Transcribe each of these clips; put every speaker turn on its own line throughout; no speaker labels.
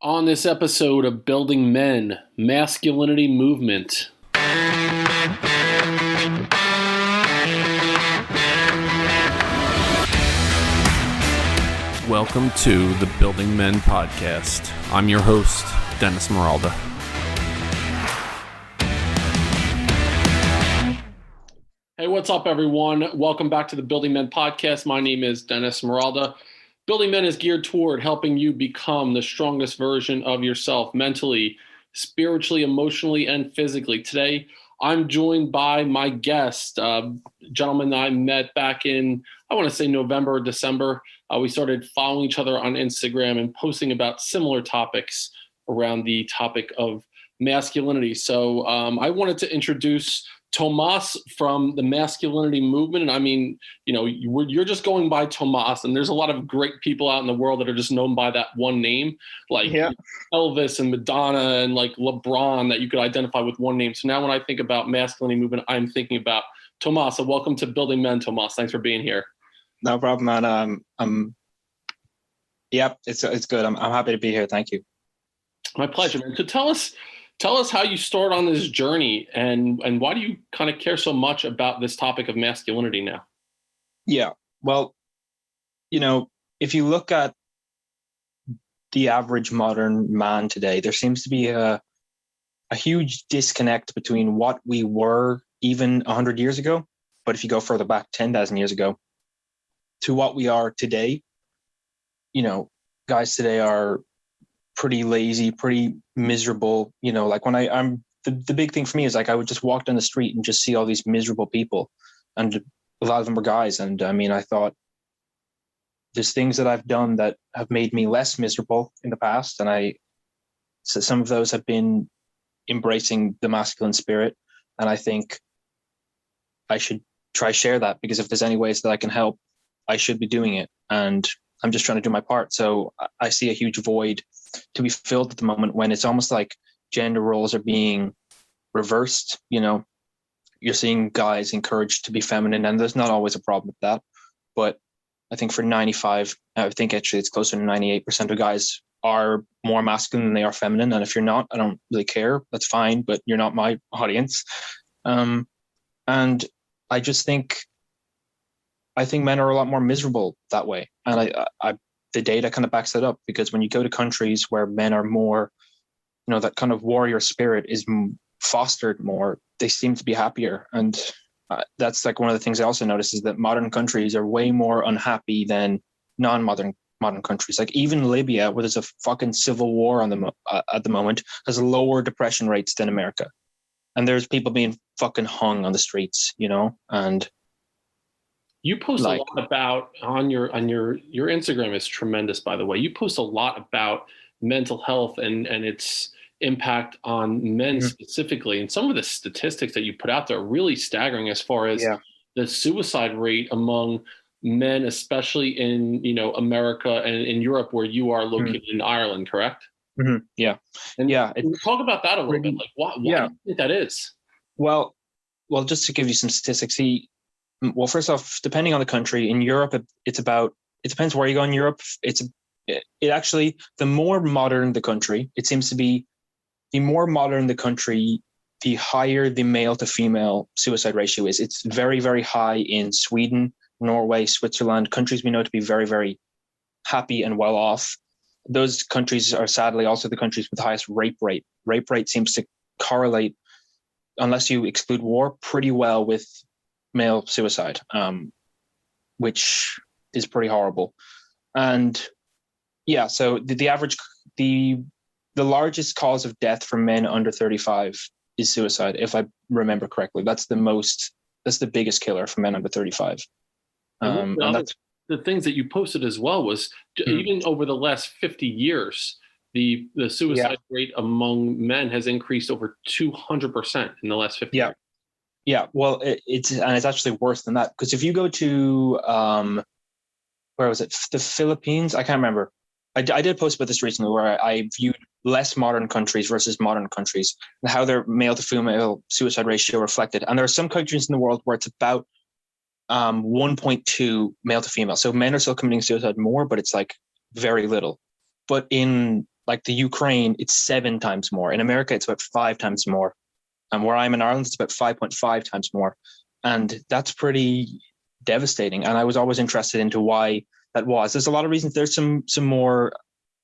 On this episode of Building Men, Masculinity Movement. Welcome to the Building Men podcast. I'm your host, Dennis Meralda. Hey, what's up, everyone? Welcome back to the Building Men podcast. My name is Dennis Meralda. Building Men is geared toward helping you become the strongest version of yourself mentally, spiritually, emotionally, and physically. Today, I'm joined by my guest, gentleman I met back in, I want to say November or December. We started following each other on Instagram and posting about similar topics around the topic of masculinity. So I wanted to introduce Tomas from the Masculinity Movement. And I mean, you know, you're just going by Tomas, and there's a lot of great people out in the world that are just known by that one name, like Elvis and Madonna and like LeBron, that you could identify with one name. So now when I think about Masculinity Movement, I'm thinking about Tomas. So welcome to Building Men, Tomas. Thanks for being here.
No problem, man. It's good. I'm happy to be here. Thank you.
My pleasure, man. So tell us how you started on this journey, and why do you kind of care so much about this topic of masculinity now?
Yeah, well, you know, if you look at the average modern man today, there seems to be a huge disconnect between what we were even 100 years ago, but if you go further back, 10,000 years ago, to what we are today. You know, guys today are pretty lazy, pretty miserable. You know, like when I'm the big thing for me is like I would just walk down the street and just see all these miserable people, and a lot of them were guys. And I mean, I thought there's things that I've done that have made me less miserable in the past, and so some of those have been embracing the masculine spirit, and I think I should try share that, because if there's any ways that I can help, I should be doing it, and I'm just trying to do my part. So I see a huge void to be filled at the moment, when it's almost like gender roles are being reversed. You know, you're seeing guys encouraged to be feminine, and there's not always a problem with that. But I think I think actually it's closer to 98% of guys are more masculine than they are feminine. And if you're not, I don't really care. That's fine, but you're not my audience. And I just think men are a lot more miserable that way. And the data kind of backs that up, because when you go to countries where men are more, you know, that kind of warrior spirit is fostered more, they seem to be happier. And that's like one of the things I also notice is that modern countries are way more unhappy than non-modern countries. Like even Libya, where there's a fucking civil war on at the moment, has lower depression rates than America. And there's people being fucking hung on the streets, you know, and
you post a lot about on your Instagram is tremendous, by the way. You post a lot about mental health and its impact on men specifically. And some of the statistics that you put out there are really staggering as far as the suicide rate among men, especially in, you know, America and in Europe, where you are located in Ireland, correct?
Mm-hmm. Yeah.
And talk about that a little bit. Like why do you think that is?
Well, just to give you some statistics, well, first off, depending on the country, in Europe, it depends where you go in Europe. It actually, the more modern the country, it seems to be, the more modern the country, the higher the male to female suicide ratio is. It's very, very high in Sweden, Norway, Switzerland, countries we know to be very, very happy and well off. Those countries are sadly also the countries with the highest rape rate. Rape rate seems to correlate, unless you exclude war, pretty well with male suicide, which is pretty horrible. And so the largest cause of death for men under 35 is suicide, if I remember correctly. That's the biggest killer for men under 35.
The things that you posted as well was even over the last 50 years, the suicide rate among men has increased over 200% in the last 50 years.
Yeah, well, it's actually worse than that, because if you go to where was it? The Philippines? I can't remember. I did post about this recently, where I viewed less modern countries versus modern countries and how their male to female suicide ratio reflected. And there are some countries in the world where it's about 1.2 male to female. So men are still committing suicide more, but it's like very little. But in like the Ukraine, it's 7 times more. In America, it's about 5 times more. And where I'm in Ireland, it's about 5.5 times more. And that's pretty devastating. And I was always interested into why that was. There's a lot of reasons. There's some more,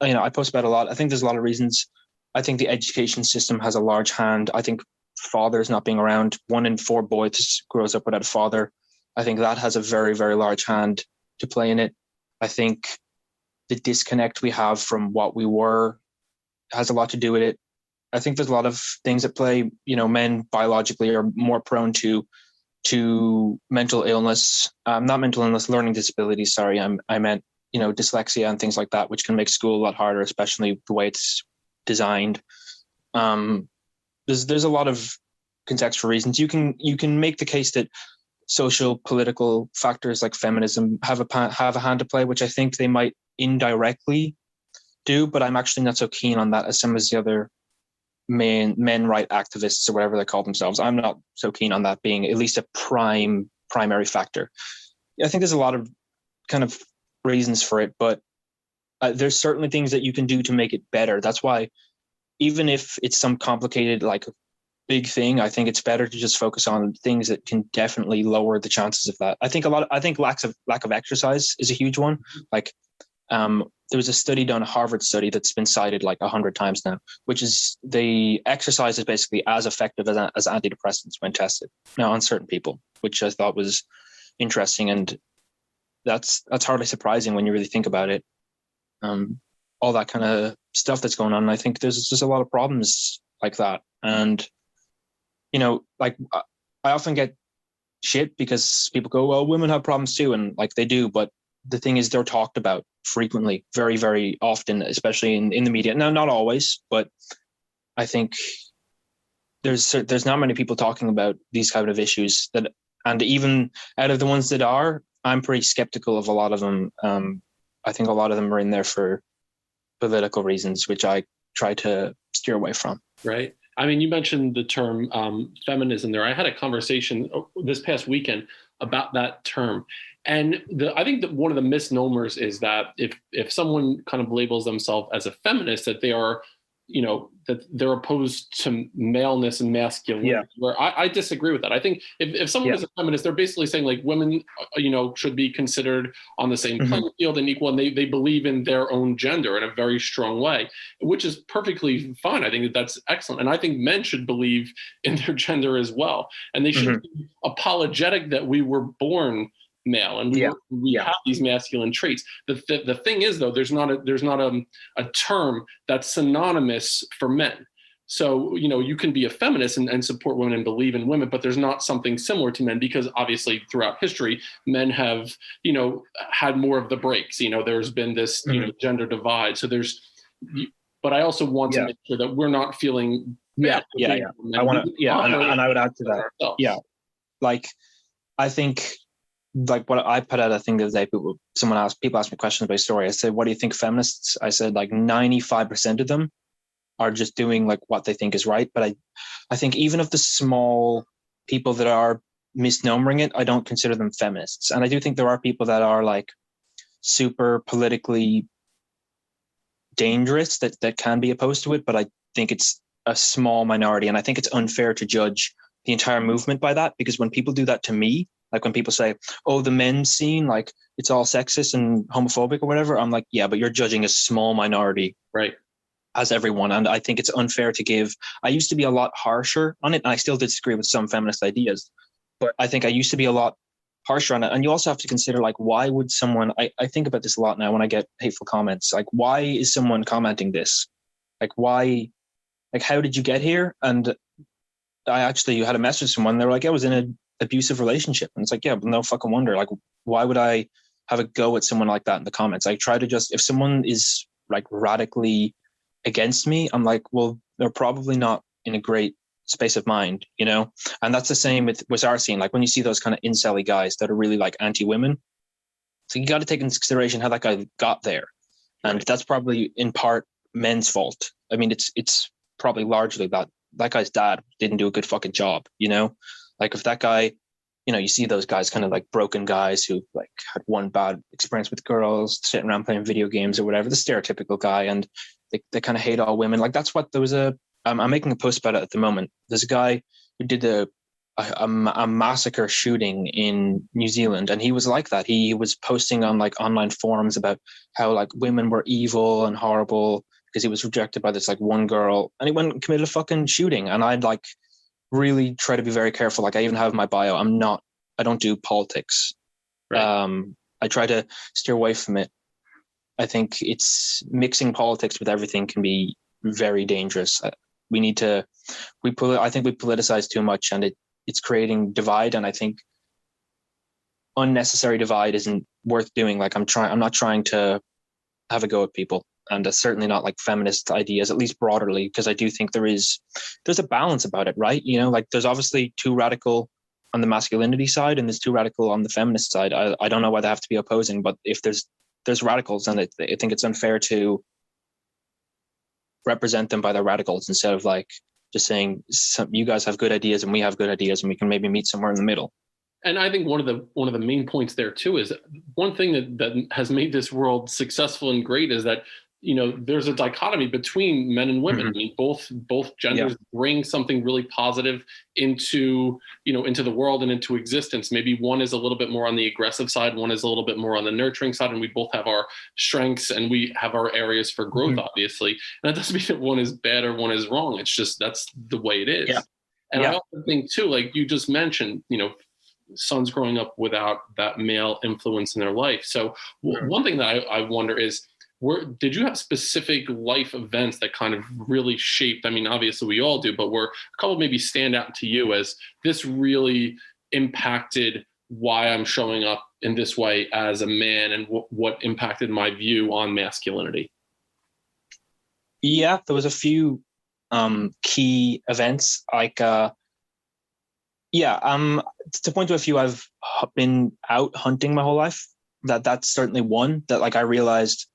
I post about a lot. I think there's a lot of reasons. I think the education system has a large hand. I think fathers not being around. 1 in 4 boys grows up without a father. I think that has a very, very large hand to play in it. I think the disconnect we have from what we were has a lot to do with it. I think there's a lot of things at play. Men biologically are more prone to mental illness, not mental illness, learning disabilities. Sorry, I meant, dyslexia and things like that, which can make school a lot harder, especially the way it's designed. There's a lot of contextual reasons. You can make the case that social political factors like feminism have a hand to play, which I think they might indirectly do, but I'm actually not so keen on that as some of the other men right activists or whatever they call themselves. I'm not so keen on that being at least a primary factor. I think there's a lot of kind of reasons for it, but there's certainly things that you can do to make it better. That's why, even if it's some complicated like big thing, I think it's better to just focus on things that can definitely lower the chances of that. I think lack of exercise is a huge one. Like there was a study done, a Harvard study that's been cited like 100 times now, which is the exercise is basically as effective as antidepressants when tested now on certain people, which I thought was interesting. And that's hardly surprising when you really think about it. All that kind of stuff that's going on. And I think there's just a lot of problems like that. And, like I often get shit because people go, well, women have problems too. And like they do, but the thing is they're talked about frequently, very, very often, especially in the media. Now, not always, but I think there's not many people talking about these kind of issues and even out of the ones that are, I'm pretty skeptical of a lot of them. I think a lot of them are in there for political reasons, which I try to steer away from.
Right. I mean, you mentioned the term feminism there. I had a conversation this past weekend about that term. And I think that one of the misnomers is that if someone kind of labels themselves as a feminist, that they are, that they're opposed to maleness and masculinity. Yeah. Where I disagree with that. I think if someone is a feminist, they're basically saying like women, should be considered on the same playing field and equal, and they believe in their own gender in a very strong way, which is perfectly fine. I think that's excellent, and I think men should believe in their gender as well, and they should be apologetic that we were born male and we have these masculine traits. The thing is, though, there's not a term that's synonymous for men. So you can be a feminist and support women and believe in women, but there's not something similar to men, because obviously throughout history men have had more of the breaks. There's been this gender divide. So but I also want to make sure that we're not feeling bad.
I want to and I would add to that. Like I think, like what I put out a thing the other day, people asked me questions about my story. I said, what do you think of feminists? I said like 95% of them are just doing like what they think is right. But I think even of the small people that are misnomering it, I don't consider them feminists. And I do think there are people that are like super politically dangerous that can be opposed to it. But I think it's a small minority. And I think it's unfair to judge the entire movement by that, because when people do that to me, like when people say, oh, the men's scene, like it's all sexist and homophobic or whatever, I'm like, yeah, but you're judging a small minority,
right,
as everyone. And I think it's unfair to give. I used to be a lot harsher on it, and I still disagree with some feminist ideas, but I think I used to be a lot harsher on it. And you also have to consider, like, why would someone, I think about this a lot now when I get hateful comments, like, why is someone commenting this? Like, why, like, how did you get here? And I actually had a message from someone, they were like, I was in an abusive relationship. And it's like, yeah, but no fucking wonder. Like, why would I have a go at someone like that in the comments? I try to just, if someone is like radically against me, I'm like, well, they're probably not in a great space of mind, you know? And that's the same with our scene. Like when you see those kind of incel-y guys that are really like anti-women, so you got to take into consideration how that guy got there. And that's probably in part men's fault. I mean, it's probably largely that guy's dad didn't do a good fucking job, you know? Like if that guy, you know, you see those guys kind of like broken guys who like had one bad experience with girls, sitting around playing video games or whatever, the stereotypical guy, and they kind of hate all women. Like that's what there was I'm making a post about it at the moment. There's a guy who did a massacre shooting in New Zealand, and he was like that. He was posting on like online forums about how like women were evil and horrible because he was rejected by this like one girl, and he went and committed a fucking shooting. And I'd like really try to be very careful. Like I even have in my bio, I don't do politics. Right. I try to steer away from it. I think it's mixing politics with everything can be very dangerous. I think we politicize too much, and it's creating divide. And I think unnecessary divide isn't worth doing. Like I'm not trying to have a go at people, and certainly not like feminist ideas, at least broadly, because I do think there's a balance about it, right? You know, like there's obviously too radical on the masculinity side and there's too radical on the feminist side. I don't know why they have to be opposing, but if there's radicals, and I think it's unfair to represent them by their radicals instead of like just saying you guys have good ideas and we have good ideas and we can maybe meet somewhere in the middle.
And I think one of the main points there too is one thing that has made this world successful and great is that, you know, there's a dichotomy between men and women. Mm-hmm. I mean, both genders bring something really positive into the world and into existence. Maybe one is a little bit more on the aggressive side, one is a little bit more on the nurturing side, and we both have our strengths and we have our areas for growth, mm-hmm. obviously. And that doesn't mean that one is bad or one is wrong. It's just that's the way it is. Yeah. And I also think too, like you just mentioned, you know, sons growing up without that male influence in their life. So one thing that I wonder is, did you have specific life events that kind of really shaped? I mean, obviously we all do, but were a couple maybe stand out to you as this really impacted why I'm showing up in this way as a man, and what impacted my view on masculinity?
Yeah, there was a few key events like, to point to a few, I've been out hunting my whole life. That's certainly one that like I realized.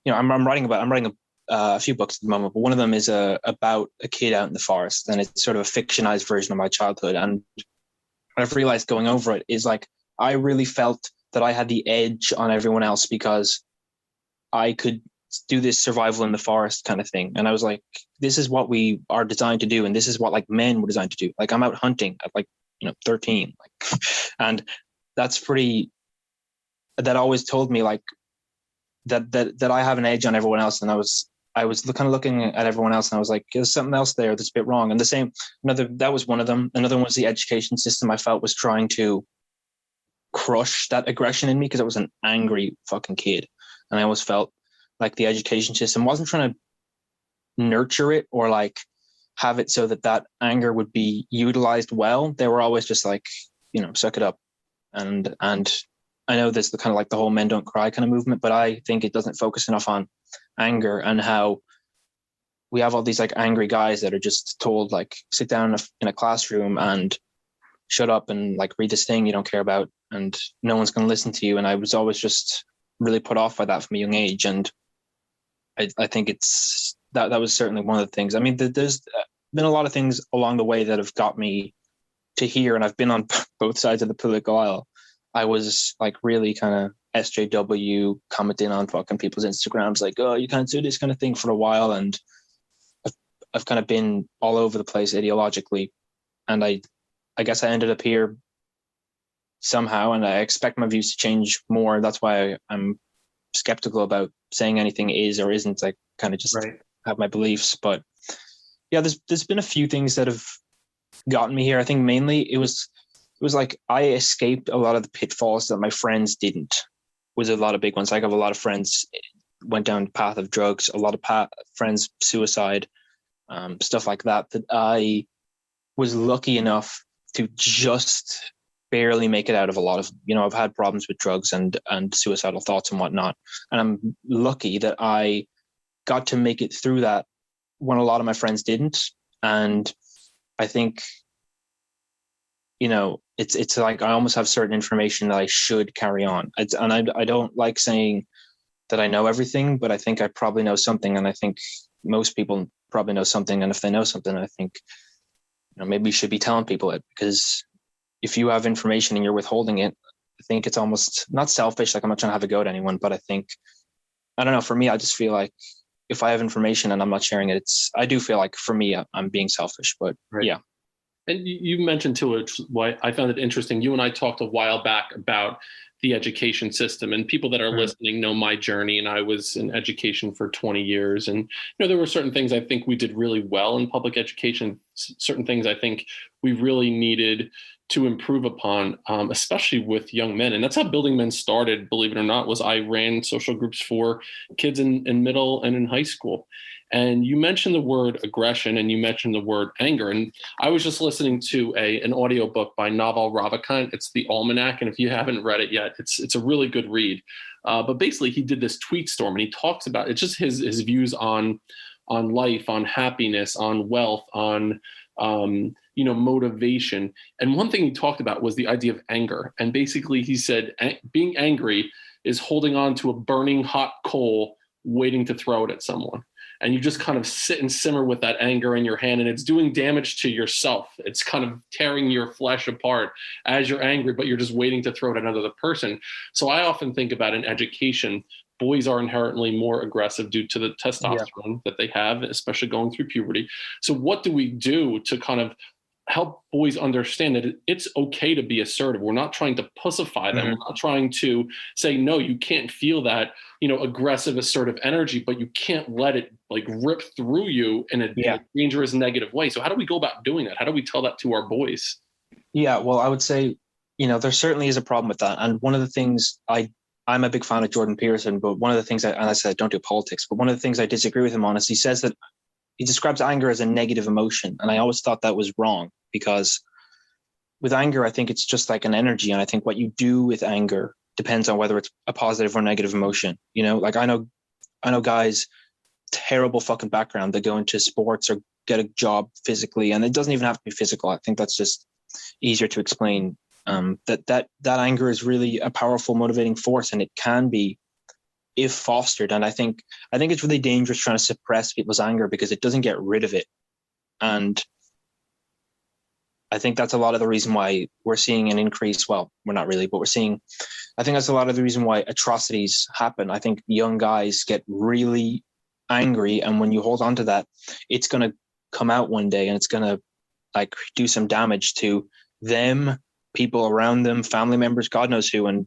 You know, I'm writing a few books at the moment, but one of them is about a kid out in the forest, and it's sort of a fictionalized version of my childhood. And what I've realized going over it is like I really felt that I had the edge on everyone else because I could do this survival in the forest kind of thing. And I was like, this is what we are designed to do, and this is what like men were designed to do. Like I'm out hunting at like 13, like, and that's pretty. That always told me like. That I have an edge on everyone else, and I was kind of looking at everyone else, and I was like, there's something else there that's a bit wrong. And that was one of them. Another one was the education system. I felt was trying to crush that aggression in me because I was an angry fucking kid, and I always felt like the education system wasn't trying to nurture it or like have it so that anger would be utilized well. They were always just like, suck it up, and I know there's the kind of like the whole men don't cry kind of movement, but I think it doesn't focus enough on anger and how we have all these like angry guys that are just told like sit down in a classroom and shut up and like read this thing you don't care about and no one's going to listen to you. And I was always just really put off by that from a young age. And I think it's that was certainly one of the things. I mean, there's been a lot of things along the way that have got me to here, and I've been on both sides of the political aisle. I was like really kind of SJW commenting on fucking people's Instagrams, like, oh, you can't do this kind of thing for a while. And I've kind of been all over the place ideologically. And I guess I ended up here somehow, and I expect my views to change more. That's why I'm skeptical about saying anything is or isn't. I kind of just have my beliefs. But yeah, there's been a few things that have gotten me here. I think mainly it was like I escaped a lot of the pitfalls that my friends didn't. Was a lot of big ones. Like I have a lot of friends went down the path of drugs, a lot of friends suicide, stuff like that. That I was lucky enough to just barely make it out of a lot of. I've had problems with drugs and suicidal thoughts and whatnot, and I'm lucky that I got to make it through that when a lot of my friends didn't. And I think, it's like I almost have certain information that I should carry on. I don't like saying that I know everything, but I think I probably know something, and I think most people probably know something. And if they know something, I think maybe you should be telling people it, because if you have information and you're withholding it, I think it's almost not selfish. Like I'm not trying to have a go at anyone, but I think, I don't know, for me, I just feel like if I have information and I'm not sharing it, I do feel like for me, I'm being selfish, but
Right.
yeah.
And you mentioned too, it's why I found it interesting. You and I talked a while back about the education system, and people that are listening know my journey. And I was in education for 20 years. And, there were certain things I think we did really well in public education, certain things I think we really needed to improve upon, especially with young men. And that's how Building Men started, believe it or not, was I ran social groups for kids in middle and in high school. And you mentioned the word aggression and you mentioned the word anger. And I was just listening to an audiobook by Naval Ravikant. It's The Almanac. And if you haven't read it yet, it's a really good read. But basically, he did this tweet storm and he talks about it's just his views on life, on happiness, on wealth, on motivation. And one thing he talked about was the idea of anger. And basically, he said being angry is holding on to a burning hot coal, waiting to throw it at someone. And you just kind of sit and simmer with that anger in your hand, and it's doing damage to yourself. It's kind of tearing your flesh apart as you're angry, but you're just waiting to throw it at another person. So I often think about in education, boys are inherently more aggressive due to the testosterone that they have, especially going through puberty. So what do we do to kind of help boys understand that it's okay to be assertive? We're not trying to pussify them. We're not trying to say, no, you can't feel that, aggressive, assertive energy, but you can't let it like rip through you in a dangerous, negative way. So how do we go about doing that? How do we tell that to our boys?
Yeah, well, I would say, there certainly is a problem with that. And one of the things I'm a big fan of Jordan Peterson, but one of the things and I said, don't do politics, but one of the things I disagree with him on is he says that he describes anger as a negative emotion. And I always thought that was wrong, because with anger, I think it's just like an energy. And I think what you do with anger depends on whether it's a positive or negative emotion. Like I know guys, terrible fucking background, that go into sports or get a job physically. And it doesn't even have to be physical. I think that's just easier to explain. That anger is really a powerful motivating force, and it can be, if fostered. And I think it's really dangerous trying to suppress people's anger, because it doesn't get rid of it. And I think that's a lot of the reason why we're seeing an increase. Well, we're not really, but I think that's a lot of the reason why atrocities happen. I think young guys get really angry, and when you hold on to that, it's going to come out one day, and it's going to like do some damage to them, people around them, family members, God knows who. And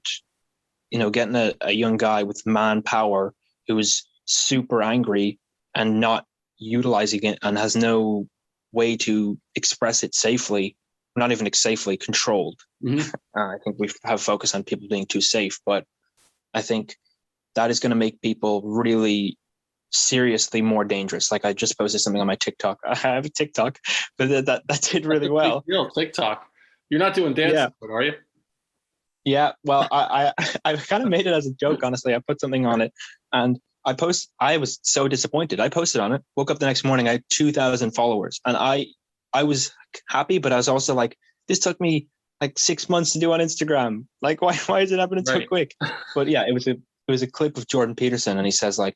getting a young guy with manpower who is super angry and not utilizing it and has no way to express it safely, not even safely, controlled. I think we have focus on people being too safe, but I think that is going to make people really seriously more dangerous. Like I just posted something on my TikTok. I have a TikTok, but that did really well.
TikTok. You're not doing dance, are you?
Yeah, well, I kind of made it as a joke, honestly. I put something on it, and I was so disappointed. I posted on it, woke up the next morning, I had 2,000 followers, and I was happy, but I was also like, this took me like 6 months to do on Instagram. Like, why is it happening so quick? But yeah, it was a clip of Jordan Peterson, and he says like,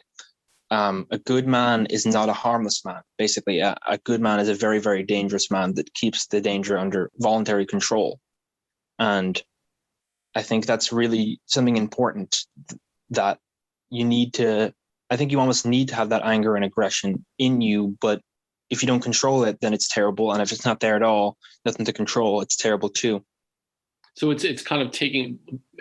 a good man is not a harmless man. Basically, a good man is a very, very dangerous man that keeps the danger under voluntary control. And I think that's really something important that I think you almost need to have that anger and aggression in you, but if you don't control it, then it's terrible. And if it's not there at all, nothing to control, it's terrible too.
So it's kind of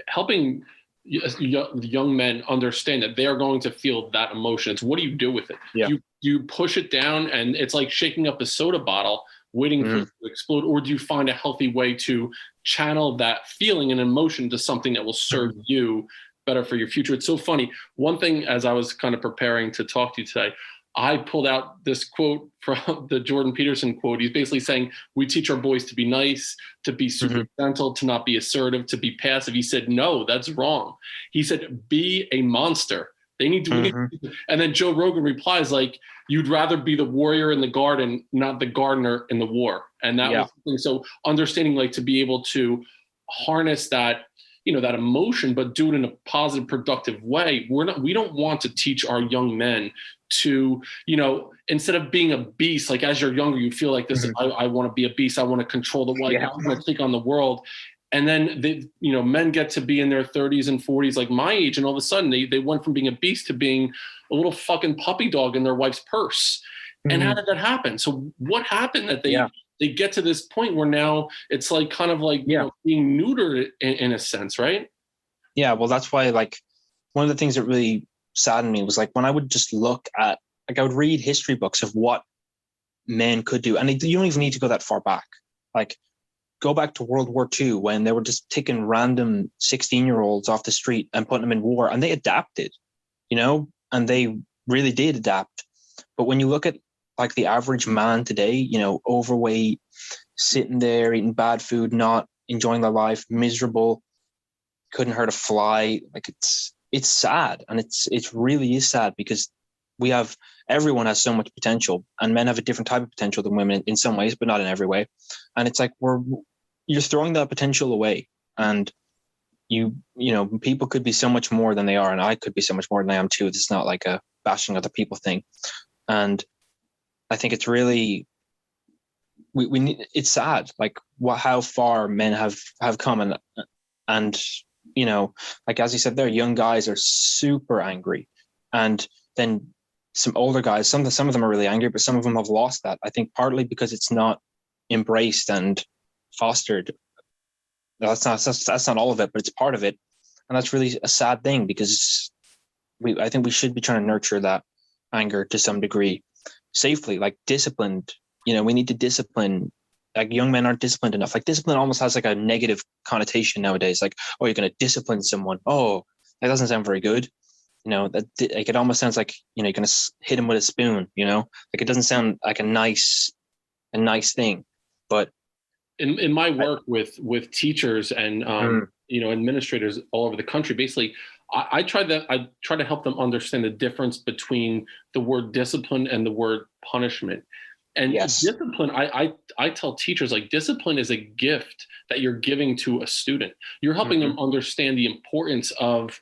helping young men understand that they are going to feel that emotion. It's what do you do with it?
Yeah.
You push it down, and it's like shaking up a soda bottle, waiting for it to explode, or do you find a healthy way to channel that feeling and emotion to something that will serve you better for your future? It's so funny. One thing, as I was kind of preparing to talk to you today, I pulled out this quote from the Jordan Peterson quote. He's basically saying, we teach our boys to be nice, to be super gentle, to not be assertive, to be passive. He said, no, that's wrong. He said, be a monster. They need to, and then Joe Rogan replies like, you'd rather be the warrior in the garden, not the gardener in the war. And that was the thing. So understanding like to be able to harness that, that emotion, but do it in a positive, productive way. We don't want to teach our young men to, instead of being a beast, like as you're younger, you feel like this, I want to be a beast. I want to control the world. I want to take on the world. And then men get to be in their 30s and 40s, like my age. And all of a sudden they went from being a beast to being a little fucking puppy dog in their wife's purse. And how
Mhm.
did that happen? So what happened that
Yeah.
they get to this point where now it's like kind of like,
Yeah.
being neutered in a sense, right?
Yeah. Well, that's why, like, one of the things that really saddened me was like when I would just look at, like, I would read history books of what men could do. And you don't even need to go that far back. Like, go back to World War II when they were just taking random 16-year-olds off the street and putting them in war, and they adapted, and they really did adapt. But when you look at like the average man today, overweight, sitting there eating bad food, not enjoying their life, miserable, couldn't hurt a fly, like it's sad, and it really is sad because everyone has so much potential, and men have a different type of potential than women in some ways, but not in every way. And it's like you're throwing that potential away, and people could be so much more than they are, and I could be so much more than I am too. It's not like a bashing other people thing. And I think it's really, we need, it's sad, like how far men have come, and like as you said, there, young guys are super angry, and then some older guys, some of them are really angry, but some of them have lost that. I think partly because it's not embraced and fostered. That's not all of it, but it's part of it, and that's really a sad thing because I think we should be trying to nurture that anger to some degree, safely, like disciplined. We need to discipline. Like, young men aren't disciplined enough. Like, discipline almost has like a negative connotation nowadays. Like, oh, you're going to discipline someone. Oh, that doesn't sound very good. That like it almost sounds like you're going to hit him with a spoon. Like it doesn't sound like a nice thing. But
in my work with teachers and administrators all over the country, basically, I try to help them understand the difference between the word discipline and the word punishment. And
yes,
discipline, I tell teachers, like, discipline is a gift that you're giving to a student. You're helping them understand the importance of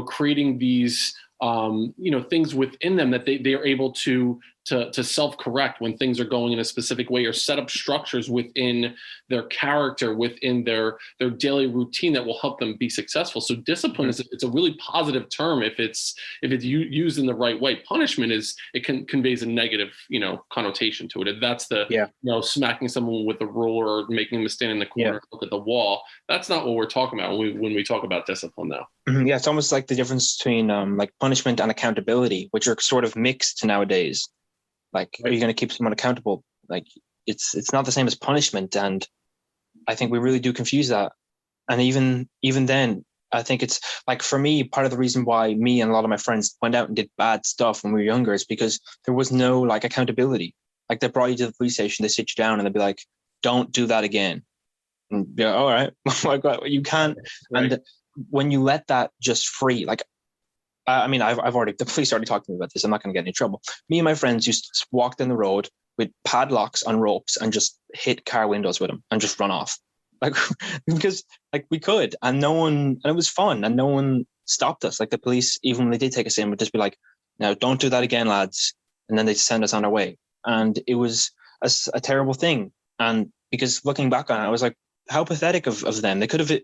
creating these things within them that they are able to self-correct when things are going in a specific way, or set up structures within their character, within their daily routine that will help them be successful. So discipline it's a really positive term if it's used in the right way. Punishment conveys a negative connotation to it. That's smacking someone with a ruler or making them stand in the corner, look at the wall. That's not what we're talking about when we talk about discipline now.
Yeah, it's almost like the difference between like punishment and accountability, which are sort of mixed nowadays. Like, are you going to keep someone accountable? Like, it's not the same as punishment, and I think we really do confuse that. And even then, I think it's like, for me, part of the reason why me and a lot of my friends went out and did bad stuff when we were younger is because there was no like accountability. Like, they brought you to the police station, they sit you down, and they'd be like, "Don't do that again." And yeah, all right, like, you can't. Right. And when you let that just free, like, I mean, the police already talked to me about this. I'm not going to get in any trouble. Me and my friends used to walk down the road with padlocks on ropes and just hit car windows with them and just run off. Like, because like we could, and it was fun, and no one stopped us. Like, the police, even when they did take us in, would just be like, "No, don't do that again, lads." And then they'd send us on our way. And it was a terrible thing. And because looking back on it, I was like, how pathetic of them. They could have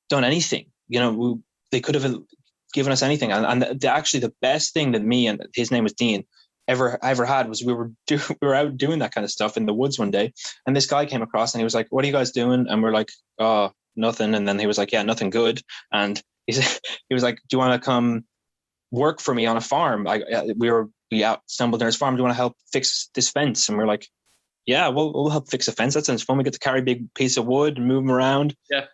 done anything, they could have given us anything. And actually the best thing that me, and his name was Dean, ever had was we were out doing that kind of stuff in the woods one day, and this guy came across and he was like, "What are you guys doing?" And we're like, "Oh, nothing." And then he was like, "Yeah, nothing good." And he was like, "Do you want to come work for me on a farm?" We stumbled near his farm. "Do you want to help fix this fence?" And we're like, "Yeah, we'll help fix a fence. That sounds fun. We get to carry a big piece of wood and move them around.
Yeah.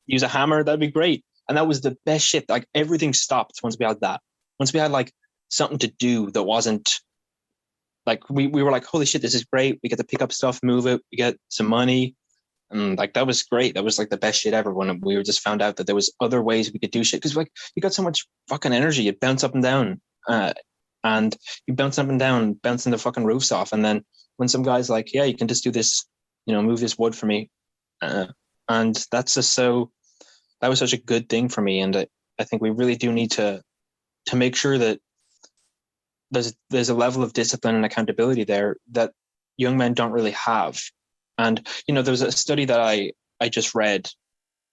Use a hammer. That'd be great." And that was the best shit. Like, everything stopped once we had that. Once we had like something to do that wasn't like, we were like, "Holy shit, this is great. We get to pick up stuff, move it, we get some money." And like, that was great. That was like the best shit ever, when we just found out that there was other ways we could do shit. Because like, you got so much fucking energy. You bounce up and down. And you bounce up and down, bouncing the fucking roofs off. And then when some guy's like, "Yeah, you can just do this, move this wood for me." And that's just that was such a good thing for me. And I think we really do need to make sure that there's a level of discipline and accountability there that young men don't really have. And, there was a study that I just read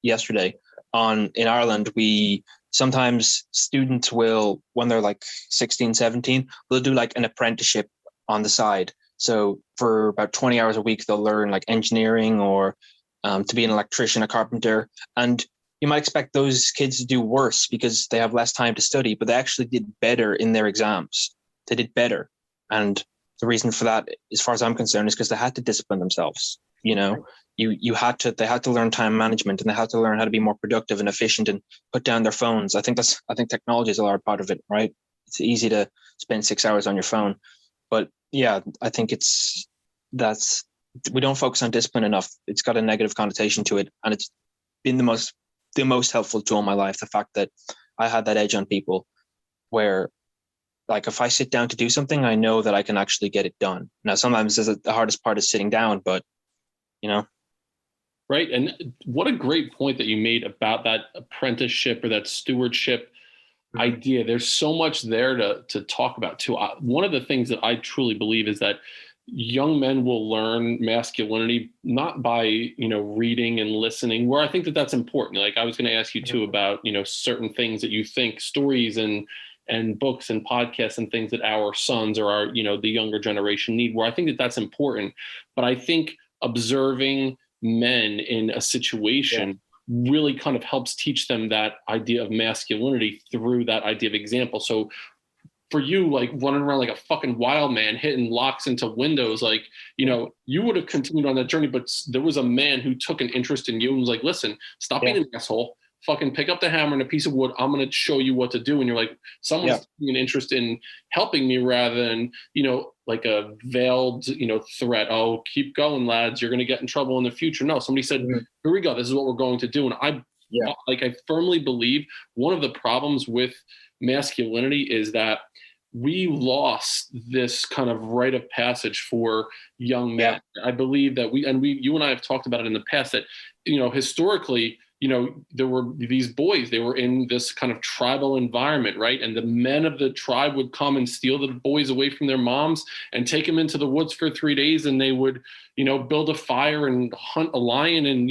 yesterday in Ireland. We sometimes students will, when they're like 16, 17, they'll do like an apprenticeship on the side. So for about 20 hours a week, they'll learn like engineering or to be an electrician, a carpenter. And you might expect those kids to do worse because they have less time to study, but they actually did better in their exams. They did better. And the reason for that, as far as I'm concerned, is because they had to discipline themselves. You know, they had to learn time management, and they had to learn how to be more productive and efficient and put down their phones. I think technology is a large part of it, right? It's easy to spend 6 hours on your phone, but yeah, I think we don't focus on discipline enough. It's got a negative connotation to it, and it's been the most helpful tool in my life. The fact that I had that edge on people, where like if I sit down to do something, I know that I can actually get it done. Now, sometimes the hardest part is sitting down, but you know.
Right. And what a great point that you made about that apprenticeship or that stewardship idea. There's so much there to talk about too. One of the things that I truly believe is that young men will learn masculinity not by reading and listening, where I think that that's important. Like I was going to ask you too about certain things that you think, stories and books and podcasts and things that our sons or our the younger generation need, where I think that that's important. But I think observing men in a situation really kind of helps teach them that idea of masculinity through that idea of example. So for you, like running around like a fucking wild man, hitting locks into windows, like, you would have continued on that journey, but there was a man who took an interest in you and was like, listen, stop being an asshole, fucking pick up the hammer and a piece of wood. I'm going to show you what to do. And you're like, someone's taking an interest in helping me rather than, like a veiled, threat. Oh, keep going, lads. You're going to get in trouble in the future. No, somebody said, here we go. This is what we're going to do. And I firmly believe one of the problems with masculinity is that we lost this kind of rite of passage for young men. I believe that you and I have talked about it in the past that, historically, there were these boys, they were in this kind of tribal environment, right? And the men of the tribe would come and steal the boys away from their moms and take them into the woods for 3 days. And they would, build a fire and hunt a lion and,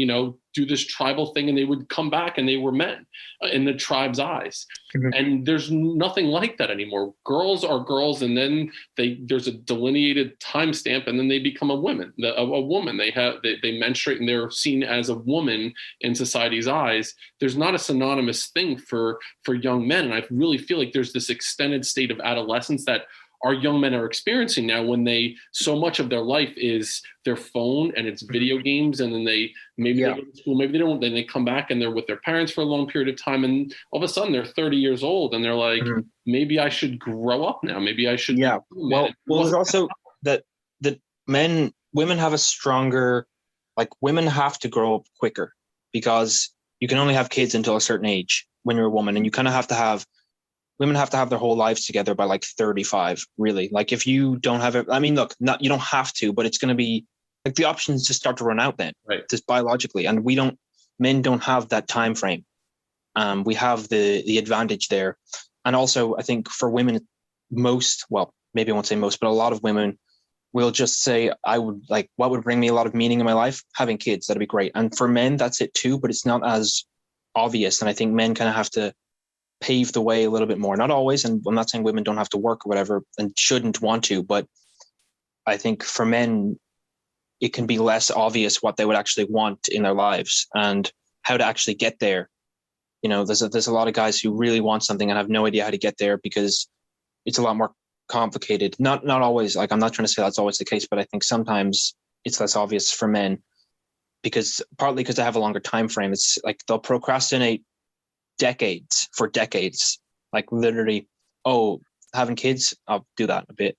do this tribal thing. And they would come back and they were men in the tribe's eyes. And there's nothing like that anymore. Girls are girls. And then there's a delineated timestamp and then they become a woman. They menstruate and they're seen as a woman in society's eyes. There's not a synonymous thing for young men. And I really feel like there's this extended state of adolescence that our young men are experiencing now, when so much of their life is their phone and it's video games. And then they go to school, maybe they don't, then they come back and they're with their parents for a long period of time. And all of a sudden they're 30 years old and they're like, maybe I should grow up now. Maybe I should.
Yeah. Well, there's also that women have a stronger, like women have to grow up quicker because you can only have kids until a certain age when you're a woman. And you kind of women have to have their whole lives together by like 35, really. Like if you don't have it, I mean, look, you don't have to, but it's going to be like the options just start to run out then,
right?
Just biologically. And men don't have that time frame. We have the advantage there. And also I think for women, maybe I won't say most, but a lot of women will just say, I would like, what would bring me a lot of meaning in my life? Having kids, that'd be great. And for men, that's it too, but it's not as obvious. And I think men kind of have to pave the way a little bit more. Not always, and I'm not saying women don't have to work or whatever and shouldn't want to, but I think for men, it can be less obvious what they would actually want in their lives and how to actually get there. There's a lot of guys who really want something and have no idea how to get there because it's a lot more complicated. Not always, like I'm not trying to say that's always the case, but I think sometimes it's less obvious for men partly because they have a longer time frame. It's like they'll procrastinate for decades, like literally, having kids, I'll do that a bit,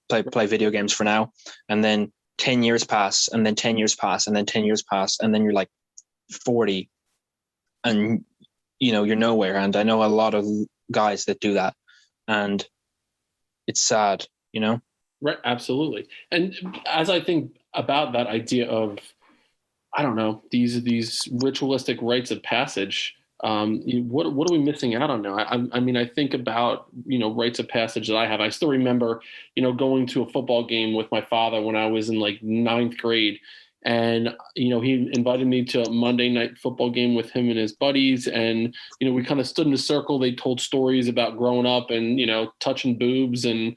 play video games for now. And then 10 years pass and then 10 years pass and then 10 years pass. And then you're like 40 and, you're nowhere. And I know a lot of guys that do that and it's sad,
Right. Absolutely. And as I think about that idea of, I don't know, these ritualistic rites of passage, what are we missing out on now? I mean, I think about, rites of passage that I have. I still remember, going to a football game with my father when I was in like 9th grade. And, he invited me to a Monday night football game with him and his buddies. And, we kind of stood in a circle. They told stories about growing up and, touching boobs, and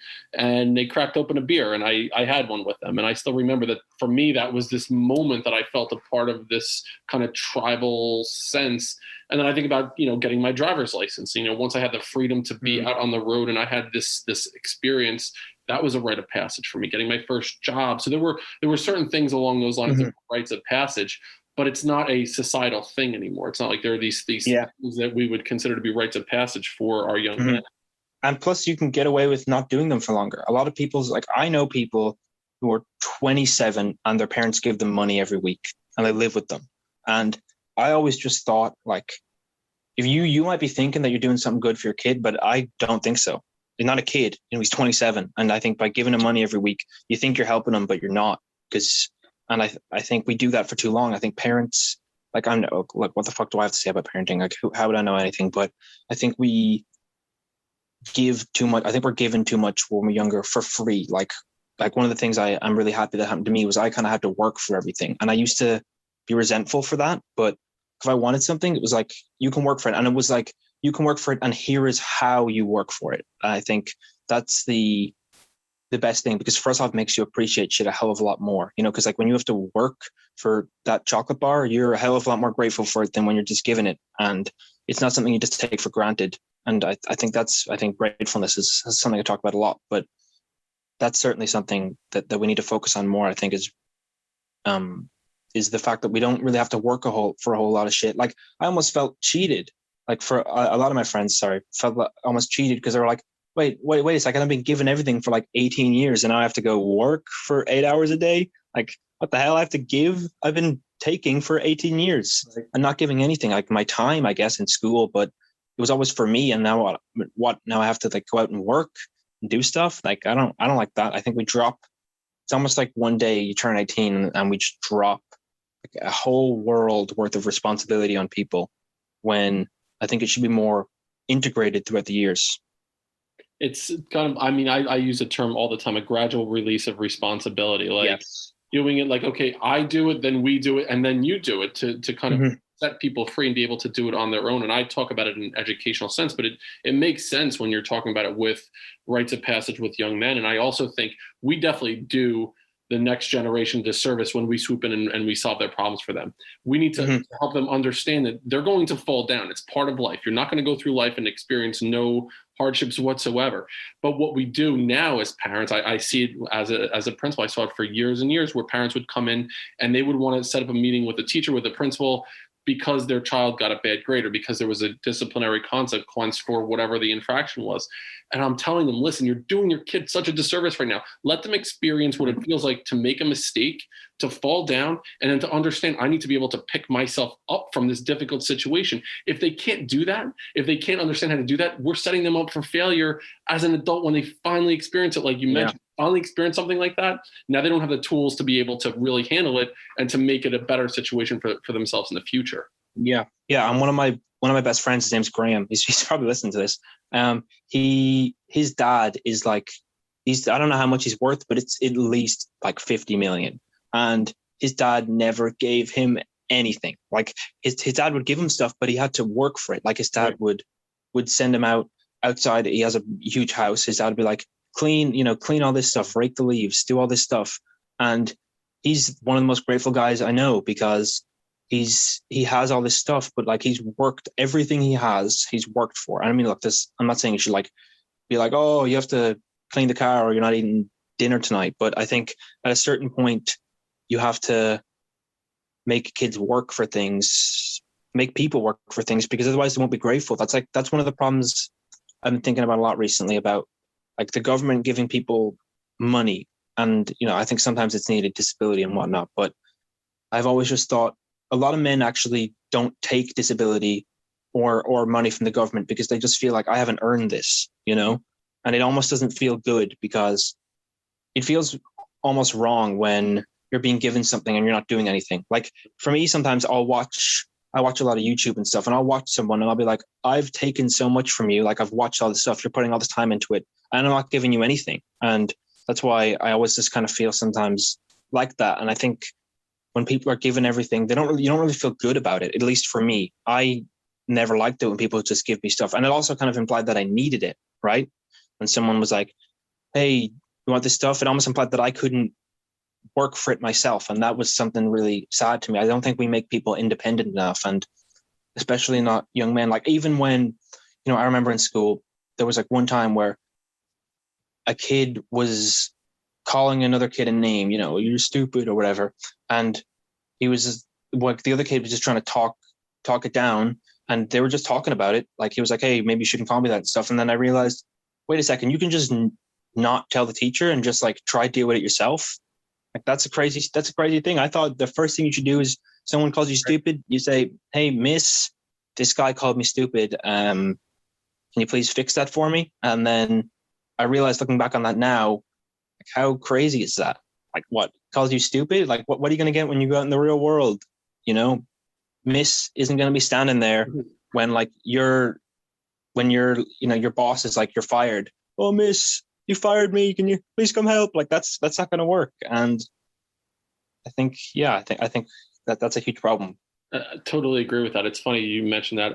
they cracked open a beer, and I had one with them. And I still remember that for me, that was this moment that I felt a part of this kind of tribal sense. And then I think about, getting my driver's license. Once I had the freedom to be out on the road and I had this experience, that was a rite of passage for me. Getting my first job. So there were certain things along those lines of rites of passage, but it's not a societal thing anymore. It's not like there are these things that we would consider to be rites of passage for our young men.
And plus, you can get away with not doing them for longer. A lot of people's I know people who are 27 and their parents give them money every week and they live with them. And I always just thought, if you might be thinking that you're doing something good for your kid, but I don't think so. He's not a kid, he's 27. And I think by giving him money every week, you think you're helping him, but you're not. I think we do that for too long. I think parents, what the fuck do I have to say about parenting? How would I know anything? But I think we give too much. I think we're given too much when we're younger for free. Like one of the things I'm really happy that happened to me was I kind of had to work for everything. And I used to be resentful for that. But if I wanted something, it was like, you can work for it. And it was like, you can work for it, and here is how you work for it. I think that's the best thing, because first off, it makes you appreciate shit a hell of a lot more, because when you have to work for that chocolate bar, you're a hell of a lot more grateful for it than when you're just given it. And it's not something you just take for granted. And I think gratefulness is something I talk about a lot, but that's certainly something that we need to focus on more, I think, is the fact that we don't really have to work for a whole lot of shit. I almost felt cheated. For a lot of my friends, felt almost cheated because they were like, wait a second, I've been given everything for 18 years and now I have to go work for 8 hours a day. What the hell I have to give? I've been taking for 18 years and not giving anything, my time, I guess, in school, but it was always for me. And now what? Now I have to go out and work and do stuff. I don't like that. I think we drop. It's almost like one day you turn 18 and we just drop a whole world worth of responsibility on people, when I think it should be more integrated throughout the years.
It's kind of, I use a term all the time, a gradual release of responsibility.
Yes.
Doing it okay, I do it, then we do it, and then you do it, to kind of set people free and be able to do it on their own. And I talk about it in an educational sense, but it makes sense when you're talking about it with rites of passage with young men. And I also think we definitely do the next generation disservice when we swoop in and we solve their problems for them. We need to help them understand that they're going to fall down. It's part of life. You're not going to go through life and experience no hardships whatsoever. But what we do now as parents, I see it as a principal. I saw it for years and years, where parents would come in and they would want to set up a meeting with a teacher, with a principal, because their child got a bad grade or because there was a disciplinary consequence for whatever the infraction was. And I'm telling them, listen, you're doing your kid such a disservice right now. Let them experience what it feels like to make a mistake, to fall down, and then to understand, I need to be able to pick myself up from this difficult situation. If they can't do that, if they can't understand how to do that, we're setting them up for failure as an adult when they finally experience it. Like you mentioned, finally experience something like that. Now they don't have the tools to be able to really handle it and to make it a better situation for themselves in the future.
Yeah. And one of my best friends, his name's Graham. He's probably listening to this. His dad is I don't know how much he's worth, but it's at least 50 million. And his dad never gave him anything. His dad would give him stuff, but he had to work for it. His dad would send him outside. He has a huge house. His dad would be like, clean all this stuff, rake the leaves, do all this stuff. And he's one of the most grateful guys I know, because he has all this stuff, but he's worked everything he's worked for. And I mean, look, I'm not saying you should be like, oh, you have to clean the car or you're not eating dinner tonight. But I think at a certain point, you have to make kids work for things, make people work for things, because otherwise they won't be grateful. That's one of the problems I've been thinking about a lot recently, about the government giving people money. And, I think sometimes it's needed, disability and whatnot. But I've always just thought a lot of men actually don't take disability or money from the government because they just feel like, I haven't earned this, and it almost doesn't feel good, because it feels almost wrong when you're being given something and you're not doing anything. For me, sometimes I watch a lot of YouTube and stuff, and I'll watch someone and I'll be like, I've taken so much from you. I've watched all this stuff. You're putting all this time into it and I'm not giving you anything. And that's why I always just kind of feel sometimes like that. And I think when people are given everything, you don't really feel good about it. At least for me, I never liked it when people would just give me stuff. And it also kind of implied that I needed it, right? When someone was like, hey, you want this stuff? It almost implied that I couldn't work for it myself. And that was something really sad to me. I don't think we make people independent enough, and especially not young men. Like even when, I remember in school, there was like one time where a kid was calling another kid a name, you're stupid or whatever. And he was like, the other kid was just trying to talk it down, and they were just talking about it. Like he was like, hey, maybe you shouldn't call me that and stuff. And then I realized, wait a second, you can just not tell the teacher and just like try to deal with it yourself. Like that's a crazy thing. I thought the first thing you should do is someone calls you stupid, you say, hey, miss, this guy called me stupid. Can you please fix that for me? And then I realized, looking back on that now, like how crazy is that? Like what, calls you stupid? Like what are you going to get when you go out in the real world? Miss isn't going to be standing there when like your boss is like, you're fired. Oh, miss, you fired me. Can you please come help? Like that's not going to work. And I think that's a huge problem.
I totally agree with that. It's funny you mentioned that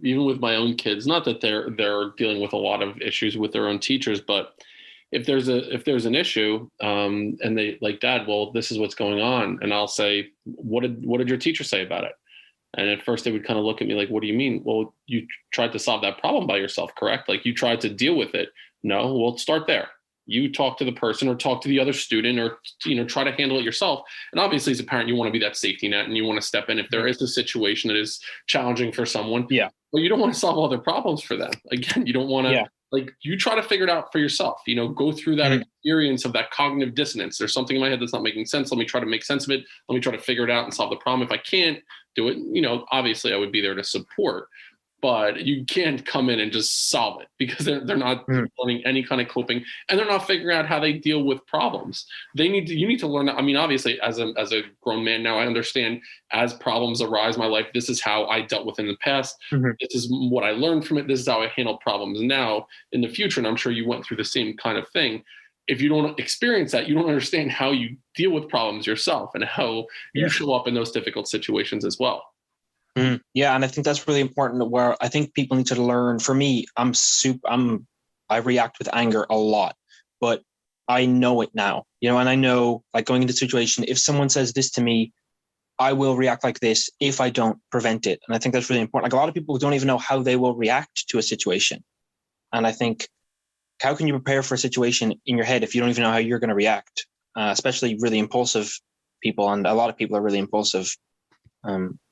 even with my own kids, not that they're dealing with a lot of issues with their own teachers, but if there's an issue, and they like, Dad, well, this is what's going on. And I'll say, what did your teacher say about it? And at first they would kind of look at me like, what do you mean? Well, you tried to solve that problem by yourself, correct? Like you tried to deal with it. No, well, start there. You talk to the person or talk to the other student, or, try to handle it yourself. And obviously as a parent, you want to be that safety net and you want to step in if there is a situation that is challenging for someone.
Yeah.
But you don't want to solve all their problems for them. Again, you don't want to, like, you try to figure it out for yourself, go through that experience of that cognitive dissonance. There's something in my head that's not making sense. Let me try to make sense of it. Let me try to figure it out and solve the problem. If I can't do it, obviously I would be there to support. But you can't come in and just solve it, because they're not learning any kind of coping, and they're not figuring out how they deal with problems. You need to learn that. I mean, obviously, as a grown man now, I understand as problems arise in my life, this is how I dealt with in the past. This is what I learned from it. This is how I handle problems now in the future. And I'm sure you went through the same kind of thing. If you don't experience that, you don't understand how you deal with problems yourself and how you show up in those difficult situations as well.
Yeah, and I think that's really important. Where I think people need to learn. For me, I react with anger a lot, but I know it now, and I know, like, going into the situation, if someone says this to me, I will react like this if I don't prevent it. And I think that's really important. Like, a lot of people don't even know how they will react to a situation. And I think, how can you prepare for a situation in your head if you don't even know how you're going to react? Especially really impulsive people, and a lot of people are really impulsive.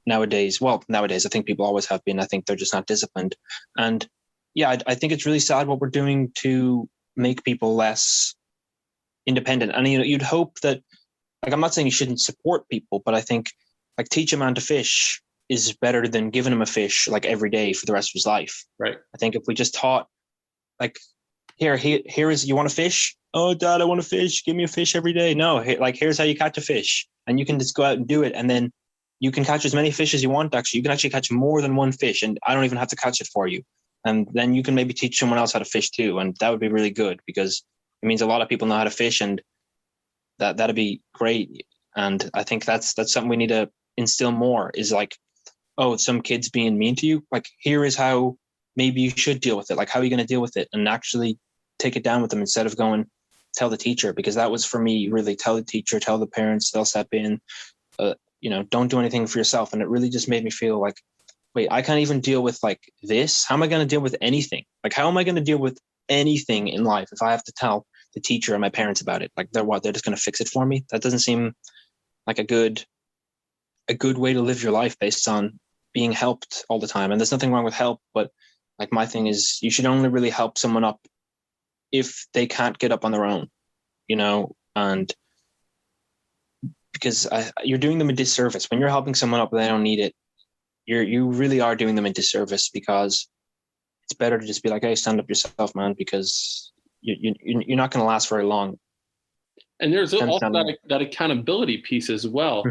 Nowadays, I think people always have been. I think they're just not disciplined. And yeah, I think it's really sad what we're doing to make people less independent. And you'd hope that, like, I'm not saying you shouldn't support people, but I think, like, teach a man to fish is better than giving him a fish like every day for the rest of his life.
Right.
I think if we just taught, like, here is, you want to fish? Oh, Dad, I want to fish. Give me a fish every day. No, here's how you catch a fish, and you can just go out and do it, and then you can catch as many fish as you want. Actually, you can actually catch more than one fish, and I don't even have to catch it for you. And then you can maybe teach someone else how to fish too, and that would be really good, because it means a lot of people know how to fish, and that'd be great. And I think that's something we need to instill more. Is like, oh, some kid's being mean to you. Like, here is how maybe you should deal with it. Like, how are you going to deal with it, and actually take it down with them instead of going tell the teacher, because that was for me really tell the teacher, tell the parents, they'll step in. Don't do anything for yourself. And it really just made me feel like, wait, I can't even deal with like this. How am I going to deal with anything? Like, how am I going to deal with anything in life if I have to tell the teacher and my parents about it? Like, they're just going to fix it for me? That doesn't seem like a good way to live your life based on being helped all the time. And there's nothing wrong with help, but like, my thing is, you should only really help someone up if they can't get up on their own, and because you're doing them a disservice when you're helping someone up and they don't need it. You really are doing them a disservice, because it's better to just be like, hey, stand up yourself, man, because you're not going to last very long.
And there's also
And,
that accountability piece as well.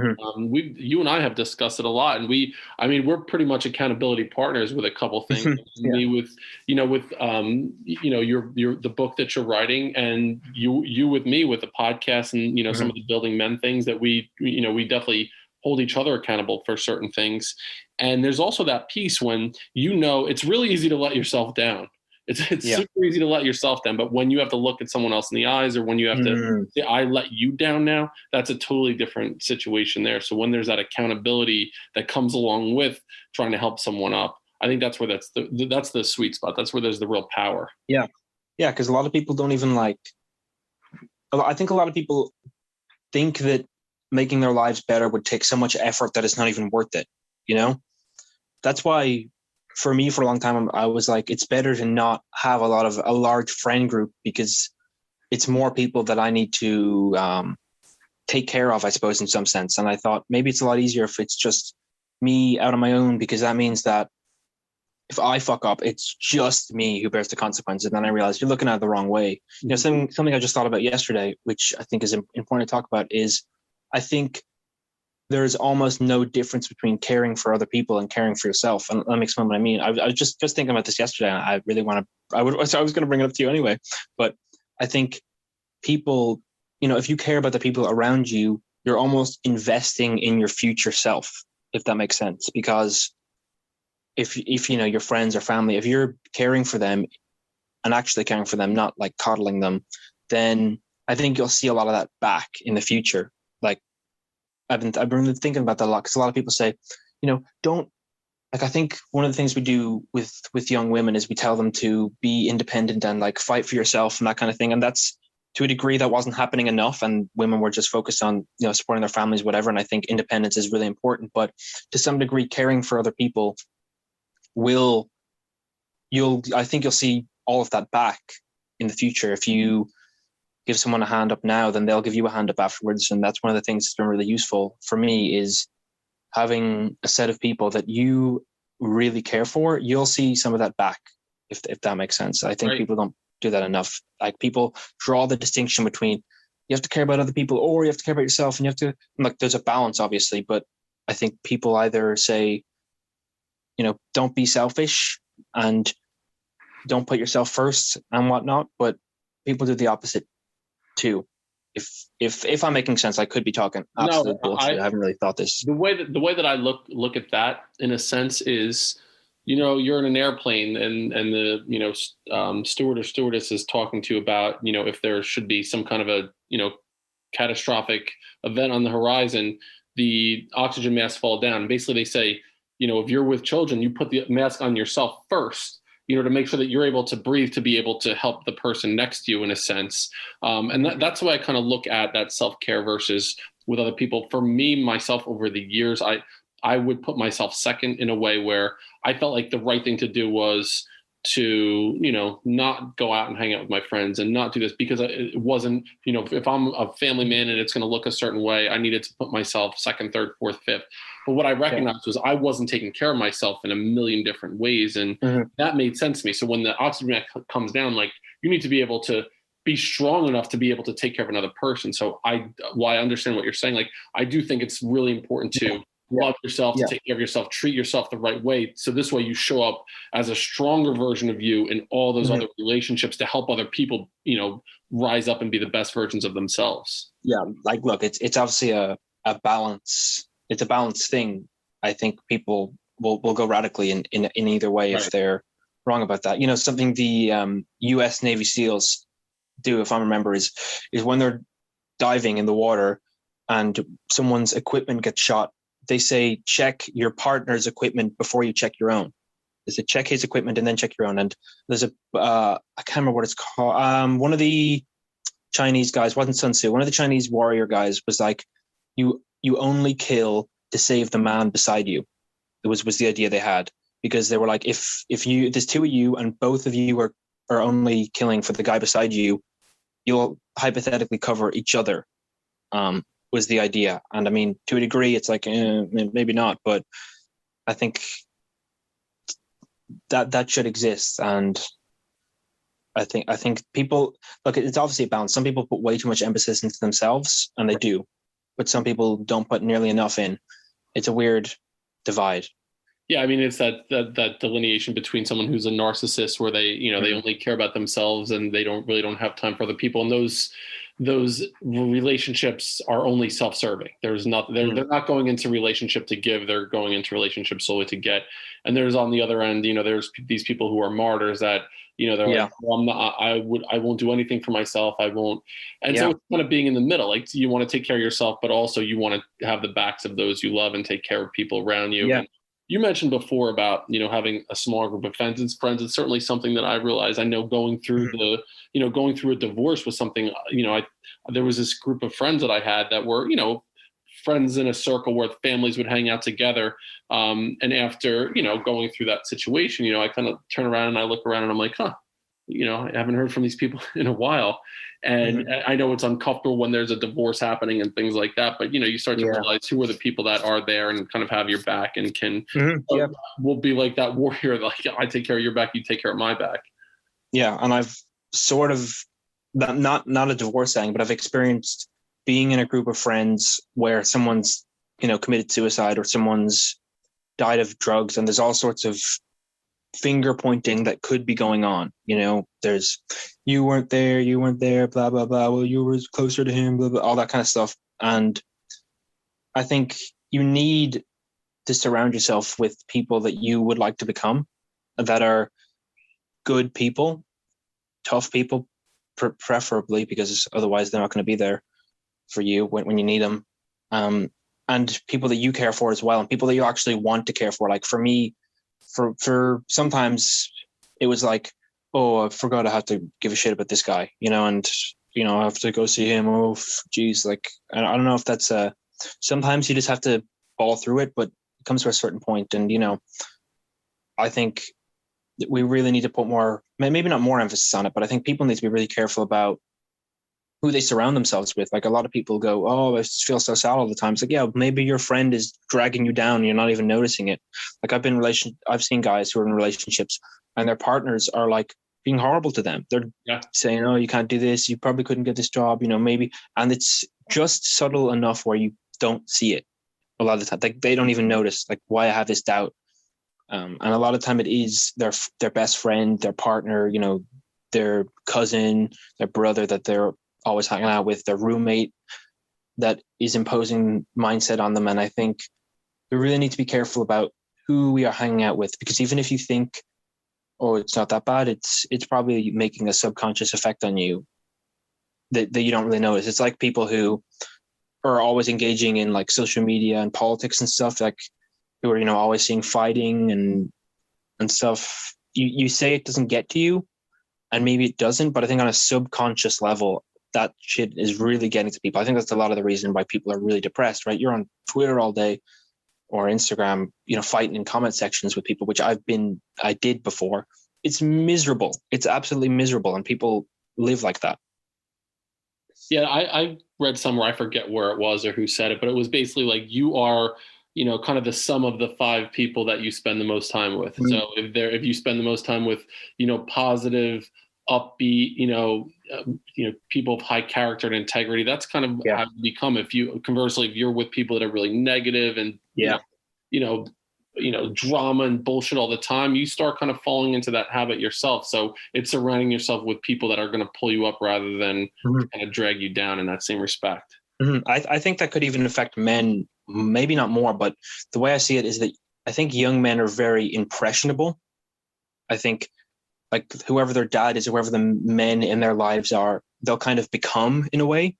You and I have discussed it a lot, and we're pretty much accountability partners with a couple things.
yeah.
Me with, your the book that you're writing, and you with me with the podcast, and some of the Building Men things that we definitely hold each other accountable for certain things. And there's also that piece when it's really easy to let yourself down. It's super easy to let yourself down, but when you have to look at someone else in the eyes, or when you have to say, I let you down now, that's a totally different situation there. So when there's that accountability that comes along with trying to help someone up, I think that's where that's the sweet spot. That's where there's the real power.
Yeah. Yeah. Because a lot of people don't even I think a lot of people think that making their lives better would take so much effort that it's not even worth it. That's why, for me, for a long time, I was like, it's better to not have a large friend group, because it's more people that I need to take care of, I suppose, in some sense. And I thought maybe it's a lot easier if it's just me out on my own, because that means that if I fuck up, it's just me who bears the consequences. And then I realized you're looking at it the wrong way. Something I just thought about yesterday, which I think is important to talk about, is I think there's almost no difference between caring for other people and caring for yourself. And let me explain what I mean. I was just thinking about this yesterday. I really I was going to bring it up to you anyway, but I think people, if you care about the people around you, you're almost investing in your future self, if that makes sense. Because if your friends or family, if you're caring for them and actually caring for them, not like coddling them, then I think you'll see a lot of that back in the future. Like, I've been thinking about that a lot, because a lot of people say, don't, I think one of the things we do with young women is we tell them to be independent and like fight for yourself and that kind of thing. And that's, to a degree, that wasn't happening enough, and women were just focused on, supporting their families, whatever. And I think independence is really important, but to some degree, caring for other people I think you'll see all of that back in the future. If you give someone a hand up now, then they'll give you a hand up afterwards. And that's one of the things that's been really useful for me, is having a set of people that you really care for. You'll see some of that back, if that makes sense. I think people don't do that enough. Like, people draw the distinction between you have to care about other people or you have to care about yourself, and you have to, like, there's a balance, obviously, but I think people either say, don't be selfish and don't put yourself first and whatnot, but people do the opposite too. If I'm making sense, I could be talking absolute bullshit. I haven't really thought this.
The way that I look at that, in a sense, is, you're in an airplane, and the steward or stewardess is talking to you about, if there should be some kind of a catastrophic event on the horizon, the oxygen masks fall down. Basically, they say, if you're with children, you put the mask on yourself first, to make sure that you're able to breathe, to be able to help the person next to you, in a sense. And that's the way I kind of look at that self-care versus with other people. For me, myself, over the years, I would put myself second, in a way where I felt like the right thing to do was to, not go out and hang out with my friends and not do this, because it wasn't, if I'm a family man and it's going to look a certain way, I needed to put myself second, third, fourth, fifth. But what I recognized was I wasn't taking care of myself in a million different ways. And that made sense to me. So when the oxygen mask comes down, like, you need to be able to be strong enough to be able to take care of another person. So I understand what you're saying. Like, I do think it's really important to love yourself, to take care of yourself, treat yourself the right way. So this way you show up as a stronger version of you in all those other relationships, to help other people, rise up and be the best versions of themselves.
Yeah. Like, look, it's obviously a balance. It's a balanced thing. I think people will go radically in either way if they're wrong about that. Something the U.S. Navy SEALs do, if I remember, is when they're diving in the water and someone's equipment gets shot, they say, check your partner's equipment before you check your own. They say, check his equipment and then check your own. And there's I can't remember what it's called. One of the Chinese guys, wasn't Sun Tzu, one of the Chinese warrior guys was like, you only kill to save the man beside you. It was the idea they had, because they were like, if there's two of you and both of you are only killing for the guy beside you, you'll hypothetically cover each other. Was the idea. And I mean, to a degree, it's like, maybe not, but I think that should exist. And I think people look. It's obviously a balance. Some people put way too much emphasis into themselves, and they do, but some people don't put nearly enough in. It's a weird divide.
Yeah, I mean, it's that delineation between someone who's a narcissist, where they, they only care about themselves and they don't have time for other people, and those relationships are only self-serving. There's not they're not going into relationship to give; they're going into relationship solely to get. And there's on the other end, there's these people who are martyrs that, they're like, well, I won't do anything for myself. I won't. And so it's kind of being in the middle. Like, you want to take care of yourself, but also you want to have the backs of those you love and take care of people around you.
Yeah.
And you mentioned before about, having a small group of friends. It's certainly something that I realized. I know going through going through a divorce was something, there was this group of friends that I had that were, friends in a circle where families would hang out together. And after, going through that situation, I kind of turn around and I look around and I'm like, I haven't heard from these people in a while. And I know it's uncomfortable when there's a divorce happening and things like that, but you start to realize who are the people that are there and kind of have your back and can will be like that warrior, like, I take care of your back, you take care of my back.
Yeah, and I've sort of not a divorce setting, but I've experienced being in a group of friends where someone's committed suicide or someone's died of drugs, and there's all sorts of finger pointing that could be going on. There's you weren't there, blah blah blah. Well, you were closer to him, blah blah, all that kind of stuff. And I think you need to surround yourself with people that you would like to become, that are good people, tough people, preferably, because otherwise they're not going to be there for you when you need them. And people that you care for as well, and people that you actually want to care for. Like for me, for sometimes it was like, oh, I forgot I have to give a shit about this guy, and I have to go see him. Oh, geez, like I don't know if that's sometimes you just have to fall through it, but it comes to a certain point, and I think we really need to put more, maybe not more emphasis on it, but I think people need to be really careful about who they surround themselves with. Like a lot of people go, oh, I feel so sad all the time. It's like, yeah, maybe your friend is dragging you down and you're not even noticing it. Like I've seen guys who are in relationships and their partners are like being horrible to them. They're saying, oh, you can't do this. You probably couldn't get this job, maybe. And it's just subtle enough where you don't see it a lot of the time. Like they don't even notice, like, why I have this doubt. And a lot of time it is their best friend, their partner, their cousin, their brother that they're always hanging out with, their roommate that is imposing mindset on them. And I think we really need to be careful about who we are hanging out with, because even if you think, oh, it's not that bad, it's probably making a subconscious effect on you that you don't really notice. It's like people who are always engaging in like social media and politics and stuff, like who are, always seeing fighting and stuff. You say it doesn't get to you, and maybe it doesn't, but I think on a subconscious level, that shit is really getting to people. I think that's a lot of the reason why people are really depressed, right? You're on Twitter all day or Instagram, fighting in comment sections with people, which I did before. It's miserable. It's absolutely miserable. And people live like that.
Yeah. I read somewhere, I forget where it was or who said it, but it was basically like, you are, kind of the sum of the 5 people that you spend the most time with. Mm-hmm. So if you spend the most time with, positive, upbeat, people of high character and integrity, that's kind of how you become. If you're with people that are really negative and drama and bullshit all the time, you start kind of falling into that habit yourself. So it's surrounding yourself with people that are going to pull you up rather than kind of drag you down in that same respect.
I think that could even affect men, maybe not more, but the way I see it is that I think young men are very impressionable. I think like whoever their dad is, whoever the men in their lives are, they'll kind of become in a way.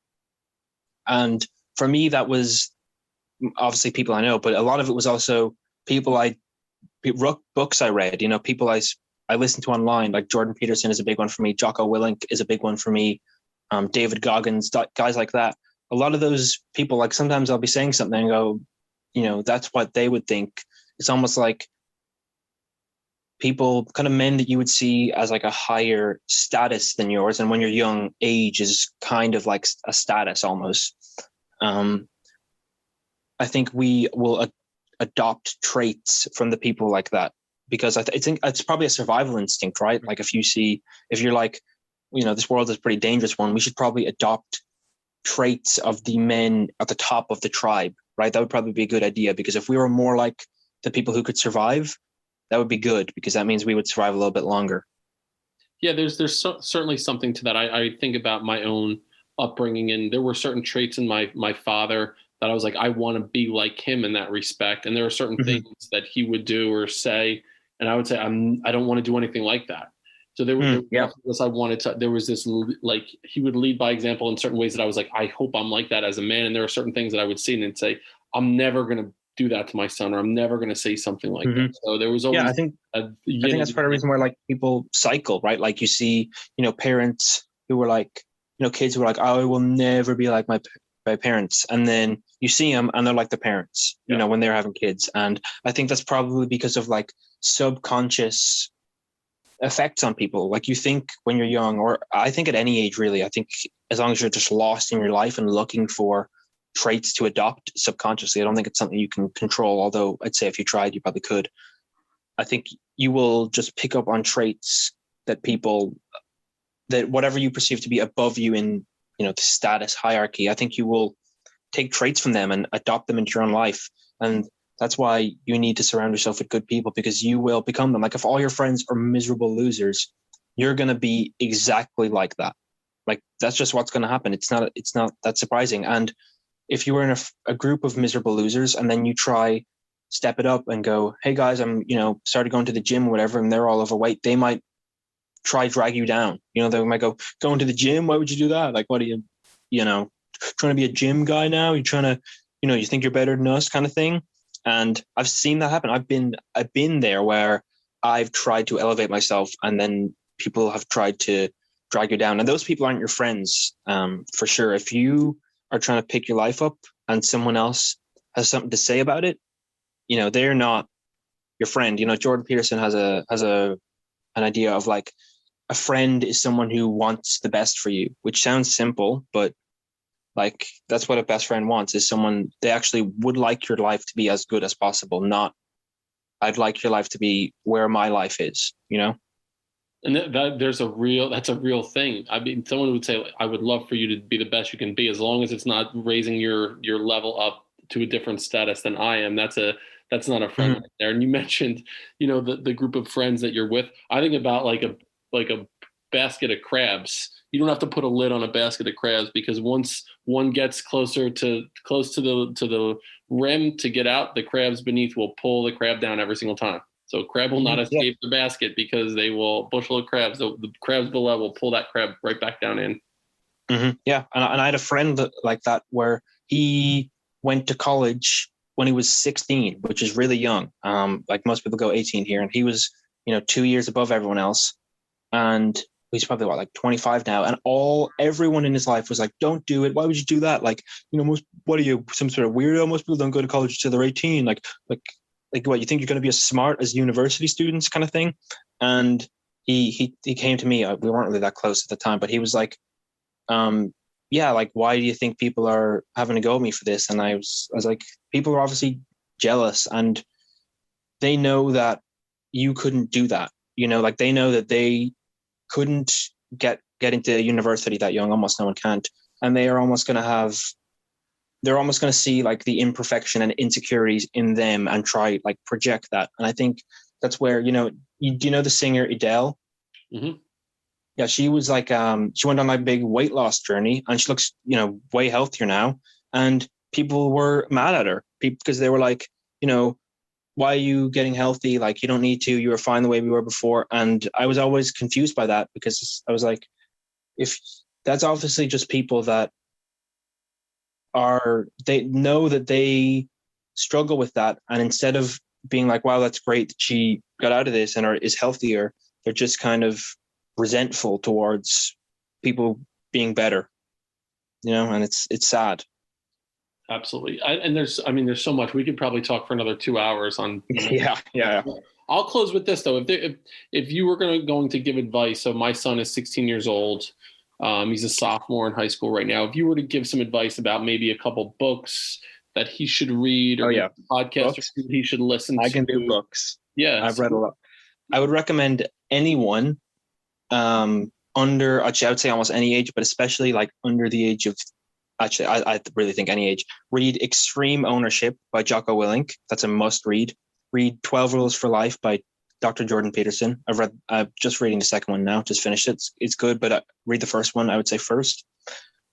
And for me, that was obviously people I know, but a lot of it was also books I read, people I listened to online, like Jordan Peterson is a big one for me. Jocko Willink is a big one for me. David Goggins, guys like that. A lot of those people, like sometimes I'll be saying something and go, that's what they would think. It's almost like people, kind of men that you would see as like a higher status than yours. And when you're young, age is kind of like a status almost. I think we will adopt traits from the people like that, because I think it's probably a survival instinct, right? Like if you're like, this world is a pretty dangerous one, we should probably adopt traits of the men at the top of the tribe, right? That would probably be a good idea, because if we were more like the people who could survive, that would be good, because that means we would survive a little bit longer.
Yeah, there's certainly something to that. I think about my own upbringing, and there were certain traits in my father that I was like, I want to be like him in that respect. And there are certain things that he would do or say, and I would say, I don't want to do anything like that. So there was this, I wanted to, there was this, like, he would lead by example in certain ways that I was like, I hope I'm like that as a man. And there are certain things that I would see and say, I'm never going to do that to my son, or I'm never going to say something like that. So there was always,
I think that's part of the reason why, like, people cycle, right? Like you see, parents who were like, kids who were like, I will never be like my parents. And then you see them and they're like the parents, when they're having kids. And I think that's probably because of like subconscious effects on people. Like you think when you're young, or I think at any age, really, I think as long as you're just lost in your life and looking for traits to adopt subconsciously, I don't think it's something you can control. Although I'd say if you tried, you probably could. I think you will just pick up on traits that whatever you perceive to be above you in, the status hierarchy, I think you will take traits from them and adopt them into your own life. And that's why you need to surround yourself with good people, because you will become them. Like if all your friends are miserable losers, you're going to be exactly like that. Like that's just what's going to happen. It's not that surprising. And if you were in a group of miserable losers and then you try step it up and go, hey guys, I'm, started going to the gym or whatever, and they're all overweight, they might try drag you down. They might go, going to the gym, why would you do that? Like, what are you, trying to be a gym guy now? You're trying to, you think you're better than us kind of thing. And I've seen that happen. I've been there where I've tried to elevate myself and then people have tried to drag you down. And those people aren't your friends, for sure. If you are trying to pick your life up and someone else has something to say about it, they're not your friend. Jordan Peterson has an idea of like, a friend is someone who wants the best for you, which sounds simple, but like that's what a best friend wants, is someone they actually would like your life to be as good as possible, not I'd like your life to be where my life is,
And that's a real thing. I mean, someone would say, I would love for you to be the best you can be, as long as it's not raising your level up to a different status than I am. That's not a friend right there. And you mentioned, the group of friends that you're with. I think about like a basket of crabs. You don't have to put a lid on a basket of crabs, because once one gets close to the rim to get out, the crabs beneath will pull the crab down every single time. So crab will not escape the basket, because they will, bushel of crabs, the crabs below will pull that crab right back down in.
Yeah. And I had a friend like that where he went to college when he was 16, which is really young. Like most people go 18 here, and he was, 2 years above everyone else. And he's probably like 25 now. And everyone in his life was like, don't do it. Why would you do that? Like, what are you, some sort of weirdo? Most people don't go to college until they're 18. Like what, you think you're going to be as smart as university students kind of thing? And he came to me. We weren't really that close at the time, but he was like, like, why do you think people are having a go at me for this? And I was like, people are obviously jealous, and they know that you couldn't do that. Like they know that they couldn't get into university that young. Almost no one can't. And they're almost going to see like the imperfection and insecurities in them and try like project that. And I think that's where, do you know the singer Adele?
Mm-hmm.
Yeah, she was like, she went on a big weight loss journey, and she looks, way healthier now. And people were mad at her because they were like, why are you getting healthy? Like, you don't need to, you were fine the way we were before. And I was always confused by that, because I was like, if that's obviously just people that they know that they struggle with that. And instead of being like, wow, that's great that she got out of this and is healthier, they're just kind of resentful towards people being better, and it's sad.
Absolutely. And there's so much. We could probably talk for another 2 hours on.
Yeah.
I'll close with this though. If you were going to give advice, so my son is 16 years old. He's a sophomore in high school right now. If you were to give some advice about maybe a couple books that he should read, or podcasts he should listen to.
I can do books.
Yeah.
I've read a lot. I would recommend anyone under, actually, I would say almost any age, but especially like under the age of, actually, I really think any age, read Extreme Ownership by Jocko Willink. That's a must read. Read 12 Rules for Life by Dr. Jordan Peterson. I'm just reading the second one now, just finished it. It's good, but read the first one, I would say first.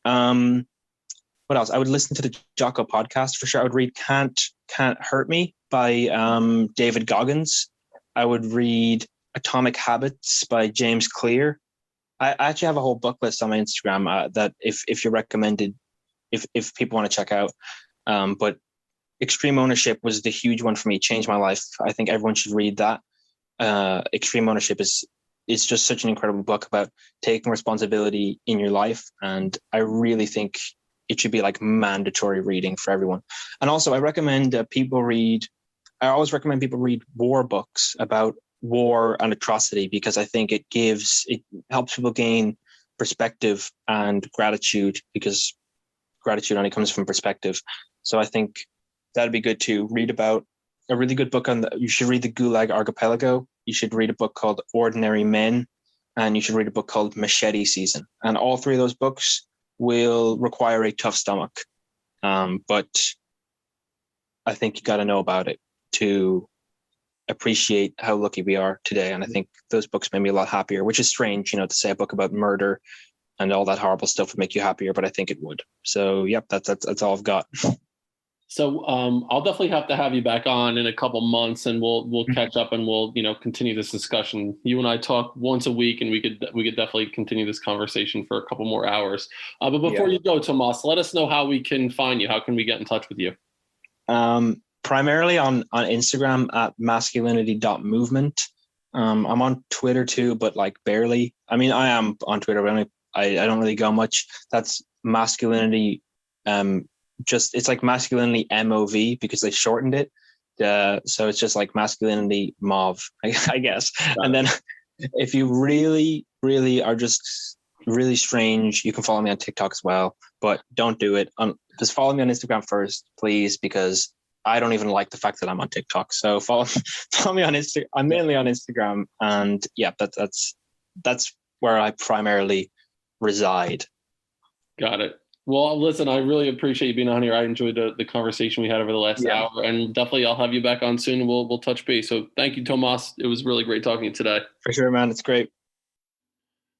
What else? I would listen to the Jocko podcast for sure. I would read Can't Hurt Me by David Goggins. I would read Atomic Habits by James Clear. I actually have a whole book list on my Instagram that if you're recommended, if people want to check out. But Extreme Ownership was the huge one for me, changed my life. I think everyone should read that. Extreme Ownership is just such an incredible book about taking responsibility in your life. And I really think it should be like mandatory reading for everyone. And also I recommend I always recommend people read war books about war and atrocity, because I think it helps people gain perspective and gratitude, because gratitude only comes from perspective. So I think that'd be good to read about. A really good book you should read The Gulag Archipelago. You should read a book called Ordinary Men, and you should read a book called Machete Season. And all three of those books will require a tough stomach. But I think you got to know about it to appreciate how lucky we are today. And I think those books made me a lot happier, which is strange, to say a book about murder and all that horrible stuff would make you happier, but I think it would. So, yep, that's all I've got.
So I'll definitely have to have you back on in a couple months, and we'll catch up, and we'll continue this discussion. You and I talk once a week, and we could definitely continue this conversation for a couple more hours. But before you go, Tomas, let us know how we can find you. How can we get in touch with you?
Primarily on Instagram at masculinity.movement. I'm on Twitter too, but like barely. I mean, I am on Twitter, but I don't really go much. That's masculinity. It's like masculinity MOV because they shortened it. So it's just like masculinity MOV, I guess. And then if you really, really are just really strange, you can follow me on TikTok as well, but don't do it. Just follow me on Instagram first, please, because I don't even like the fact that I'm on TikTok. So follow me on Instagram. I'm mainly on Instagram, and yeah, that's where I primarily reside.
Got it. Well, listen, I really appreciate you being on here. I enjoyed the conversation we had over the last hour, and definitely I'll have you back on soon. We'll touch base. So thank you, Tomas. It was really great talking to you today.
For sure, man. It's great.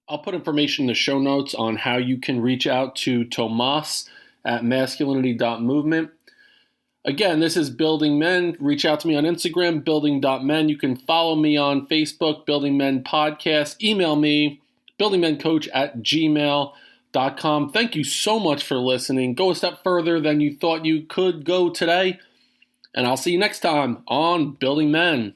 I'll put information in the show notes on how you can reach out to Tomas at masculinity.movement. Again, this is Building Men. Reach out to me on Instagram, building.men. You can follow me on Facebook, Building Men Podcast. Email me, buildingmencoach@gmail.com. Thank you so much for listening. Go a step further than you thought you could go today. And I'll see you next time on Building Men.